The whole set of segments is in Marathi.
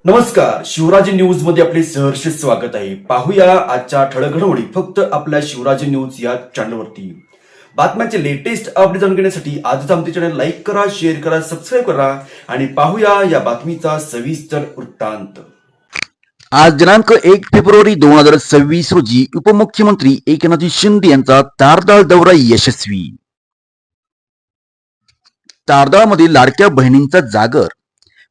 नमस्कार, शिवराज न्यूज मध्ये आपले सहर्ष स्वागत आहे. पाहूया आजच्या ठळक घडामोडी फक्त आपल्या शिवराज न्यूज या चॅनलवरती. बातम्यांचे लेटेस्ट अपडेट जाणून घेण्यासाठी आजच आमचे चॅनल लाईक करा, शेअर करा, सबस्क्राईब करा आणि पाहूया या बातमीचा सविस्तर वृत्तांत. आज दिनांक 1 फेब्रुवारी 2026 रोजी उपमुख्यमंत्री एकनाथ शिंदे यांचा तारदाळ दौरा यशस्वी. तारदाळमध्ये लाडक्या बहिणींचा जागर.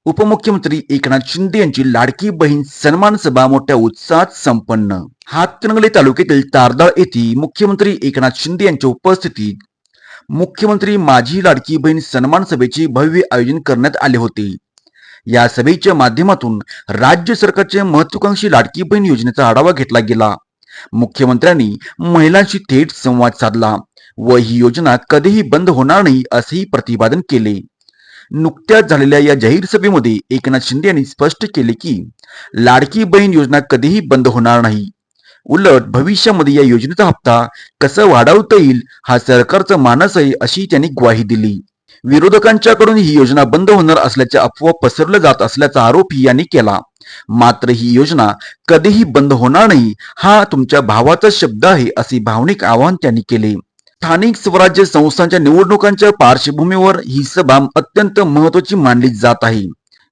उपमुख्यमंत्री एकनाथ शिंदे यांची लाडकी बहीण सन्मान सभा मोठ्या उत्साहात संपन्न. हातकणंगले तालुक्यातील तारदाळ येथे मुख्यमंत्री एकनाथ शिंदे यांच्या उपस्थितीत मुख्यमंत्री माझी लाडकी बहीण सन्मान सभेचे भव्य आयोजन करण्यात आले होते. या सभेच्या माध्यमातून राज्य सरकारच्या महत्वाकांक्षी लाडकी बहीण योजनेचा आढावा घेतला गेला. मुख्यमंत्र्यांनी महिलांशी थेट संवाद साधला व ही योजना कधीही बंद होणार नाही असेही प्रतिपादन केले. नुकत्याच झालेल्या या जाहीर सभेमध्ये एकनाथ शिंदे यांनी स्पष्ट केले की लाडकी बहीण योजना कधीही बंद होणार नाही. उलट भविष्यामध्ये या योजनेचा हप्ता कसा वाढवता येईल हा सरकारचा मानस आहे अशी त्यांनी ग्वाही दिली. विरोधकांच्याकडून ही योजना बंद होणार असल्याच्या अफवा पसरवल्या जात असल्याचा आरोपही यांनी केला. मात्र ही योजना कधीही बंद होणार नाही हा तुमच्या भावाचा शब्द आहे असे भावनिक आवाहन त्यांनी केले. स्थानिक स्वराज्य संस्थांच्या निवडणुकांच्या पार्श्वभूमीवर ही सभा अत्यंत महत्वाची मानली जात आहे.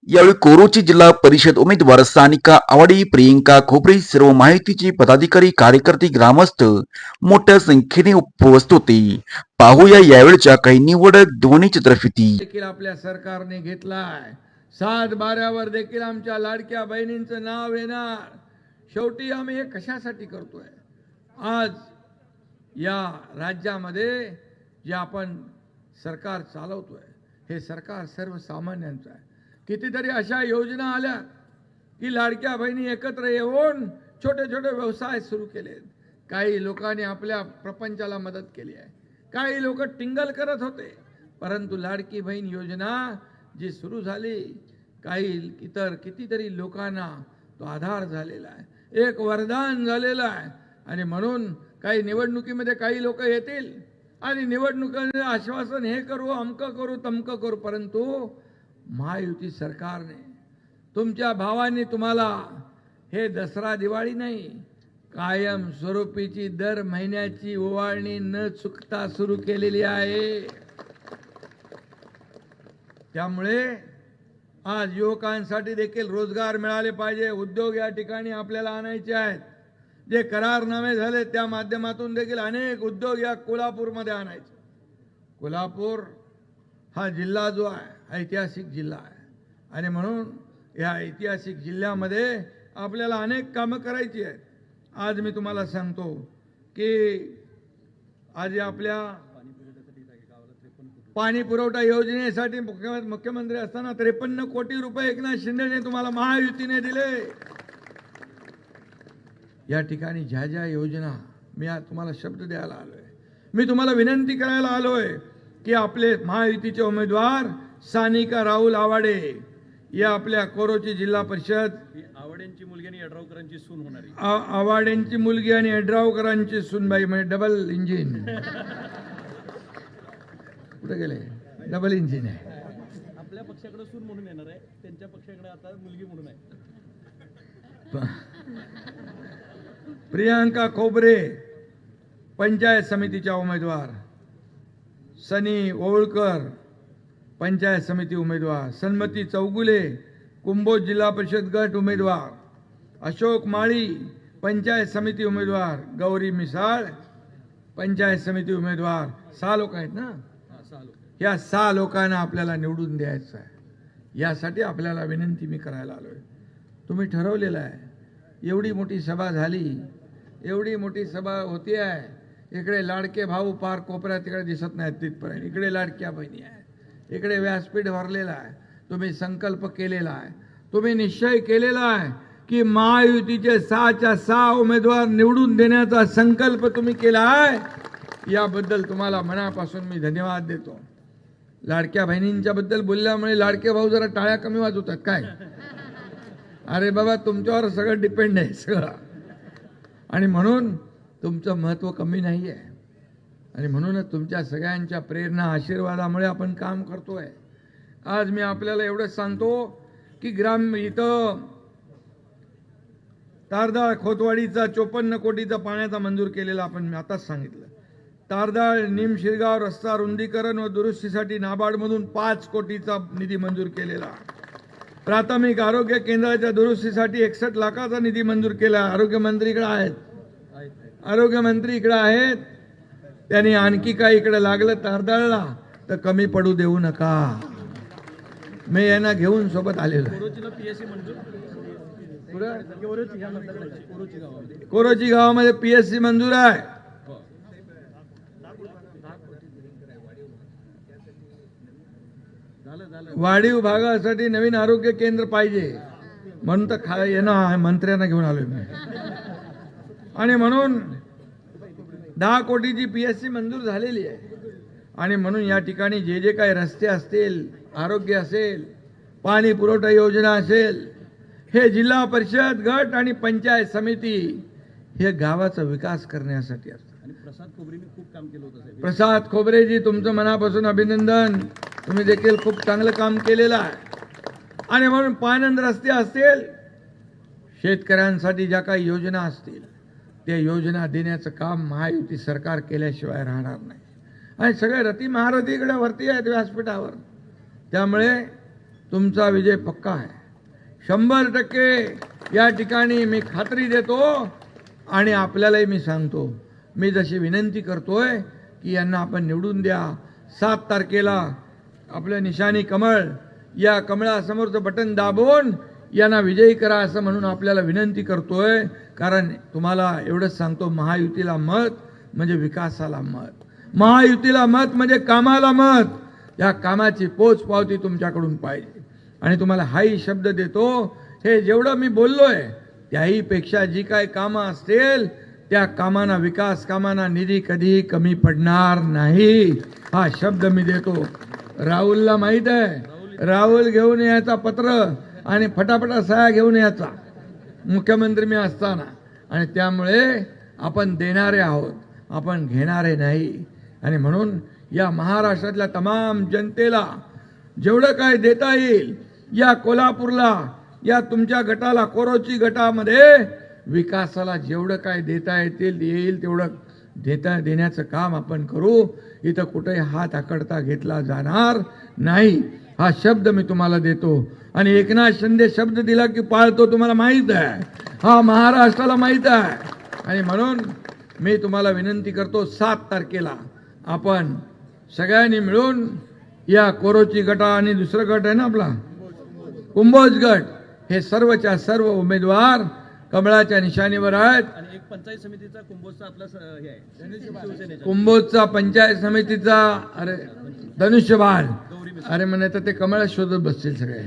यावेळी कोरोची जिल्हा परिषद उमेदवार सानिका आवाडी, प्रियंका खोबरे, सर्व माहितीचे पदाधिकारी, कार्यकर्ते, ग्रामस्थ मोठ्या संख्येने उपस्थित होते. पाहूया यावेळच्या काही निवडक ध्वनी चित्रफिती. देखील आपल्या सरकारने घेतलाय. 7 बाऱ्यावर देखील आमच्या लाडक्या बहिणींचं नाव येणार. शेवटी आम्ही हे कशासाठी करतोय? आज या राज्यामध्ये जे आपण सरकार चालवतोय हे सरकार सर्वसामान्यांचं आहे. कितीतरी अशा योजना आल्या की लाडक्या बहिणी एकत्र येऊन छोटे छोटे व्यवसाय सुरू केले. काही लोकांनी आपल्या प्रपंचाला मदत केली आहे. काही लोक टिंगल करत होते, परंतु लाडकी बहीण योजना जी सुरू झाली काही इतर कितीतरी लोकांना तो आधार झालेला आहे, एक वरदान झालेलं आहे. आणि म्हणून काही निवडणुकीमध्ये काही लोक येतील आणि निवडणुकीमध्ये आश्वासन हे करू, अमकं करू, तमकं करू, परंतु महायुती सरकारने तुमच्या भावांनी तुम्हाला हे दसरा दिवाळी नाही, कायम स्वरूपीची दर महिन्याची ओवाळणी न चुकता सुरू केलेली आहे. त्यामुळे आज युवकांसाठी देखील रोजगार मिळाले पाहिजे. उद्योग या ठिकाणी आपल्याला आणायचे आहेत. जे करारनामे झाले त्या माध्यमातून देखील अनेक उद्योग या कोल्हापूरमध्ये आणायचे. कोल्हापूर हा जिल्हा जो आहे ऐतिहासिक जिल्हा आहे आणि म्हणून या ऐतिहासिक जिल्ह्यामध्ये आपल्याला अनेक कामं करायची आहेत. आज मी तुम्हाला सांगतो की आज आपल्या पाणी पुरवठा योजनेसाठी मुख्यमंत्री असताना 53 कोटी रुपये एकनाथ शिंदेने तुम्हाला महायुतीने दिले. या ठिकाणी ज्या ज्या योजना मी आज तुम्हाला शब्द द्यायला आलोय, मी तुम्हाला विनंती करायला आलोय की आपले महायुतीचे उमेदवार सानिका राहुल आवाडे या आपल्या कोरोची जिल्हा परिषद आवाडेंची मुलगी आणि यड्रावकरांची सून होणारी आवाडेंची मुलगी आणि यड्रावकरांची सूनबाई म्हणजे डबल इंजिन कुठे गेले? डबल इंजिन आहे. आपल्या पक्षाकडे सून म्हणून येणार आहे, त्यांच्या पक्षाकडे आता मुलगी म्हणून आहे. प्रियंका खोबरे पंचायत समितीच्या उमेदवार, सनी ओळकर पंचायत समिती उमेदवार, सन्मती चौगुले कुंभोज जिल्हा परिषद गट उमेदवार, अशोक माळी पंचायत समिती उमेदवार, गौरी मिसाळ पंचायत समिती उमेदवार. 6 लोक आहेत ना? या 6 लोकांना आपल्याला निवडून द्यायचं आहे. यासाठी आपल्याला विनंती मी करायला आलोय. तुम्ही ठरवलेलं आहे. एवढी मोठी सभा झाली, एवढी मोठी सभा होती आहे. इकडे लाडके भाऊ पार कोपऱ्यात तिकडे दिसत नाहीत तिथपर्यंत, इकडे लाडक्या बहिणी आहेत, इकडे व्यासपीठ भरलेला आहे. तुम्ही संकल्प केलेला आहे, तुम्ही निश्चय केलेला आहे की महायुतीचे 6च्या 6 उमेदवार निवडून देण्याचा संकल्प तुम्ही केला आहे. याबद्दल तुम्हाला मनापासून मी धन्यवाद देतो. लाडक्या बहिणींच्या बद्दल बोलल्यामुळे लाडके भाऊ जरा टाळ्या कमी वाजवतात काय? अरे बाबा, तुमच्यावर सगळं डिपेंड आहे सगळं, आणि म्हणून तुमचं महत्त्व कमी नाही आहे. आणि म्हणूनच तुमच्या सगळ्यांच्या प्रेरणा आशीर्वादामुळे आपण काम करतोय. आज मी आपल्याला एवढंच सांगतो की इथं तारदाळ खोतवाडीचा 54 कोटीचा पाण्याचा मंजूर केलेला आपण मी आताच सांगितलं. तारदाळ निम शिरगाव रस्ता रुंदीकरण व दुरुस्तीसाठी नाबार्डमधून 5 कोटीचा निधी मंजूर केलेला. प्राथमिक आरोग्य केंद्राच्या दुरुस्तीसाठी 61 लाखाचा निधी मंजूर केला. आरोग्यमंत्री इकडे आहेत, आरोग्यमंत्री इकडे आहेत. त्यांनी आणखी काही इकडे लागलं तारदाळला तर कमी पडू देऊ नका. मी यांना घेऊन सोबत आलेलो आहे. कोरोचीला पीएससी मंजूर कोरोची गावामध्ये कोरोची गावामध्ये पीएससी मंजूर आहे. वाढीव भागासाठी नवीन आरोग्य केंद्र पाहिजे म्हणून तर येणं मंत्र्यांना घेऊन आलोय मी. आणि म्हणून 10 कोटीची पीएससी मंजूर झालेली आहे. आणि म्हणून या ठिकाणी जे जे काही रस्ते असतील, आरोग्य असेल, पाणी पुरवठा योजना असेल, हे जिल्हा परिषद गट आणि पंचायत समिती हे गावाचा विकास करण्यासाठी असतात. आणि प्रसाद खोबरेंनी खूप काम केलं होतं साहेब. प्रसाद खोबरेजी, तुमचं मनापासून अभिनंदन. तुम्ही देखील खूप चांगलं काम केलेलं आहे. आणि म्हणून पाणंद रस्ते असतील, शेतकऱ्यांसाठी ज्या काही योजना असतील त्या योजना देण्याचं काम महायुती सरकार केल्याशिवाय राहणार नाही. आणि सगळे रती महारथीकडे वरती आहेत व्यासपीठावर. त्यामुळे तुमचा विजय पक्का आहे. 100% या ठिकाणी मी खात्री देतो. आणि आपल्यालाही मी सांगतो, मी जशी विनंती करतोय की यांना आपण निवडून द्या. 7 तारखेला आपलं निशाणी कमळ, या कमळासमोरचं बटन दाबून यांना विजयी करा असं म्हणून आपल्याला विनंती करतोय. कारण तुम्हाला एवढंच सांगतो, महायुतीला मत म्हणजे विकासाला मत, महायुतीला मत म्हणजे कामाला मत. या कामाची पोचपावती तुमच्याकडून पाहिजे. आणि तुम्हाला हाही शब्द देतो, हे जेवढं मी बोललोय त्याही पेक्षा जी काही कामं असतील त्या कामांना, विकास कामांना निधी कधीही कमी पडणार नाही, हा शब्द मी देतो. राहुलला माहित आहे, राहुल घेऊन यायचा पत्र आणि फटाफटा सह्या घेऊन यायचा मुख्यमंत्री मी असताना. आणि त्यामुळे आपण देणारे आहोत, आपण घेणारे नाही. आणि म्हणून या महाराष्ट्रातल्या तमाम जनतेला जेवढं काय देता येईल, या कोल्हापूरला, या तुमच्या गटाला, कोरोची गटामध्ये विकासाला जेवढं काय देता येईल तेवढं देण्याचं काम आपण करू. इथं कुठेही हात आकडता घेतला जाणार नाही, हा शब्द मी तुम्हाला देतो. आणि एकनाथ शिंदे शब्द दिला की पाळतो, तुम्हाला माहीत आहे, हा महाराष्ट्राला माहीत आहे. आणि म्हणून मी तुम्हाला विनंती करतो, 7 तारखेला आपण सगळ्यांनी मिळून या कोरोची गटा आणि दुसरं गट आहे ना आपला कुंभोज गट, हे सर्वच्या सर्व उमेदवार कमळाच्या निशाणीवर आहेत. आणि एक पंचायत समितीचा कुंभोजचा आपला हे आहे शिवसेनेचा. कुंभोजचा पंचायत समितीचा, अरे धनुष्यबाण, अरे म्हणे तर ते कमळ शोधत बसतील सगळे.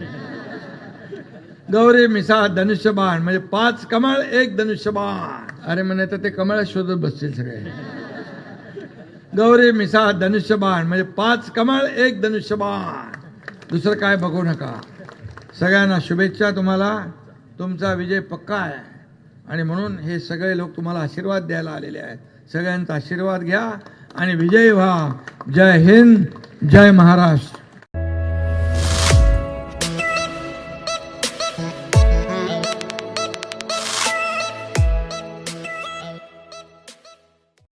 गौरी मिसा धनुष्यबाण म्हणजे 5 कमळ 1 धनुष्यबाण, अरे म्हणे तर ते कमळ शोधत बसतील सगळे. गौरी मिसा धनुष्यबाण म्हणजे 5 कमळ 1 धनुष्यबाण, दुसरं काय बघू नका. सगळ्यांना शुभेच्छा. तुम्हाला तुमचा विजय पक्का आहे. आणि म्हणून हे सगळे लोक तुम्हाला आशीर्वाद द्यायला आलेले आहेत. सगळ्यांचा आशीर्वाद घ्या आणि विजयी व्हा. जय हिंद, जय महाराष्ट्र.